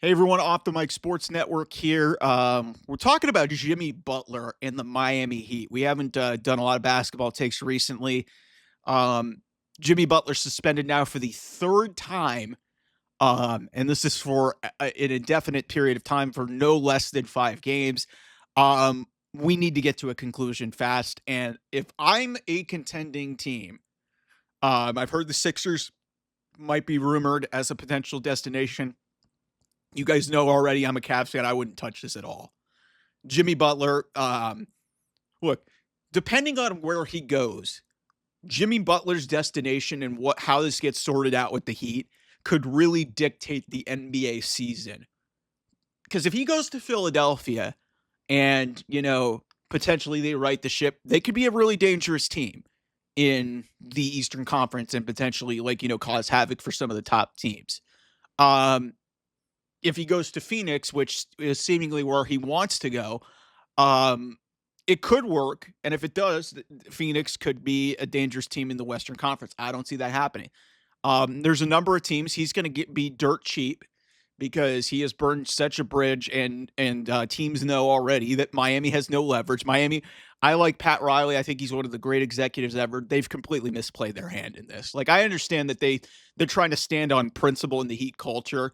Hey everyone, off the Mike Sports Network here. We're talking about Jimmy Butler and the Miami Heat. We haven't done a lot of basketball takes recently. Um, Jimmy Butler suspended now for the third time, and this is for an indefinite period of time for no less than 5 games. We need to get to a conclusion fast. And if I'm a contending team, I've heard the Sixers might be rumored as a potential destination. You guys know already I'm a Cavs fan. I wouldn't touch this at all. Jimmy Butler, look, depending on where he goes, Jimmy Butler's destination and how this gets sorted out with the Heat could really dictate the NBA season. Because if he goes to Philadelphia and, potentially they right the ship, they could be a really dangerous team in the Eastern Conference and potentially cause havoc for some of the top teams. Um, if he goes to Phoenix, which is seemingly where he wants to go, um, it could work. And if it does, Phoenix could be a dangerous team in the Western Conference. I don't see that happening. There's a number of teams he's going to be dirt cheap because he has burned such a bridge, and teams know already that Miami has no leverage. Miami, I like Pat Riley. I think he's one of the great executives ever. They've completely misplayed their hand in this. Like, I understand that they're trying to stand on principle in the Heat culture.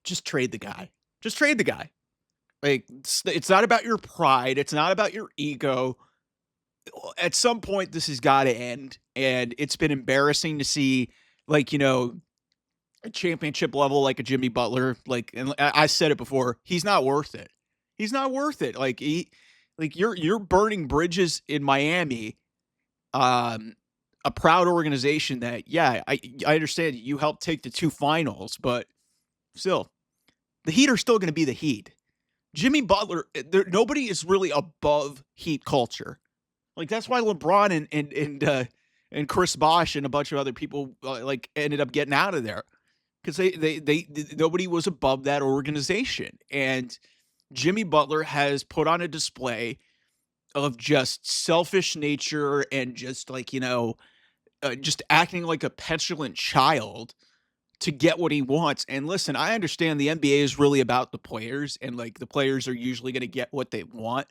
Just trade the guy. Just trade the guy. Like, it's not about your pride. It's not about your ego. At some point, this has got to end. And it's been embarrassing to see, a championship level like a Jimmy Butler. And I said it before, he's not worth it. He's not worth it. You're burning bridges in Miami, a proud organization that, yeah, I understand you helped take the 2 finals, but still, the Heat are still going to be the Heat. Jimmy Butler, nobody is really above Heat culture. Like, that's why LeBron and Chris Bosh and a bunch of other people ended up getting out of there, because they nobody was above that organization. And Jimmy Butler has put on a display of just selfish nature and just just acting like a petulant child to get what he wants. And listen, I understand the NBA is really about the players, and the players are usually going to get what they want.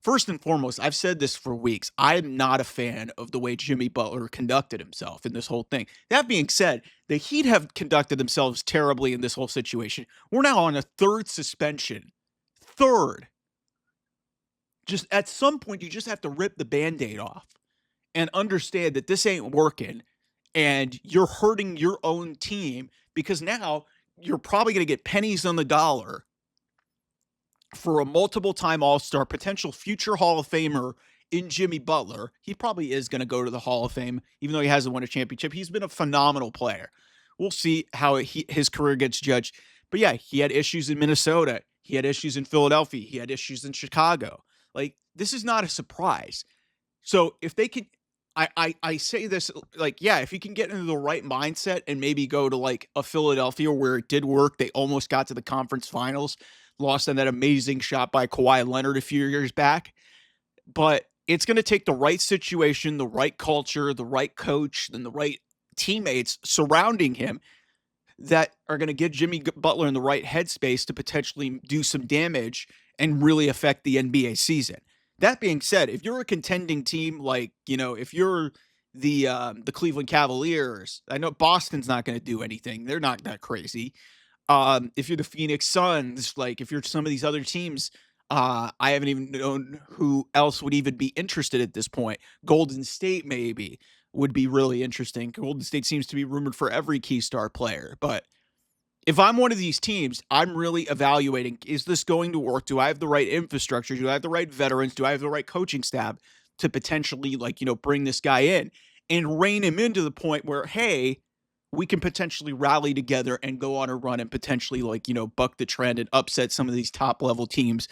First and foremost, I've said this for weeks. I'm not a fan of the way Jimmy Butler conducted himself in this whole thing. That being said, the Heat have conducted themselves terribly in this whole situation. We're now on a third suspension. Third. Just at some point, you just have to rip the Band-Aid off and understand that this ain't working, and you're hurting your own team, because now you're probably going to get pennies on the dollar for a multiple-time All-Star, potential future Hall of Famer in Jimmy Butler. He probably is going to go to the Hall of Fame, even though he hasn't won a championship. He's been a phenomenal player. We'll see how his career gets judged. But yeah, he had issues in Minnesota. He had issues in Philadelphia. He had issues in Chicago. This is not a surprise. So if they can, I say this, yeah, if you can get into the right mindset and maybe go to a Philadelphia where it did work, they almost got to the conference finals, lost on that amazing shot by Kawhi Leonard a few years back. But it's going to take the right situation, the right culture, the right coach, and the right teammates surrounding him that are going to get Jimmy Butler in the right headspace to potentially do some damage and really affect the NBA season. That being said, if you're a contending team, if you're the Cleveland Cavaliers, I know Boston's not going to do anything. They're not that crazy. If you're the Phoenix Suns, if you're some of these other teams, I haven't even known who else would even be interested at this point. Golden State maybe would be really interesting. Golden State seems to be rumored for every key star player, but if I'm one of these teams, I'm really evaluating, is this going to work? Do I have the right infrastructure? Do I have the right veterans? Do I have the right coaching staff to potentially, bring this guy in and rein him into the point where, hey, we can potentially rally together and go on a run and potentially, buck the trend and upset some of these top level teams,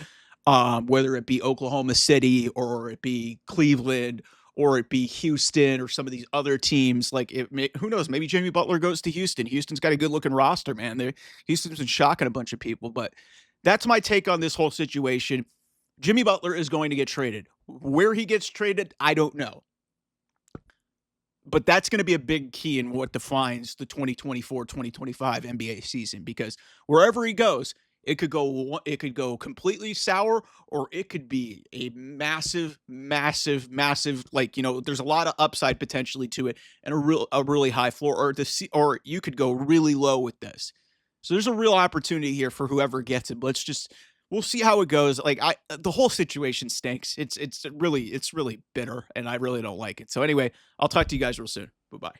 whether it be Oklahoma City or it be Cleveland or it be Houston or some of these other teams. Who knows? Maybe Jimmy Butler goes to Houston. Houston's got a good looking roster, man. Houston's been shocking a bunch of people, but that's my take on this whole situation. Jimmy Butler is going to get traded. Where he gets traded, I don't know. but that's going to be a big key in what defines the 2024-2025 NBA season because wherever he goes, it could go completely sour or it could be a massive massive like, there's a lot of upside potentially to it and a really high floor or you could go really low with this. So there's a real opportunity here for whoever gets it. But we'll see how it goes. Like the whole situation stinks. It's really bitter and I really don't like it. So anyway, I'll talk to you guys real soon. Bye-bye.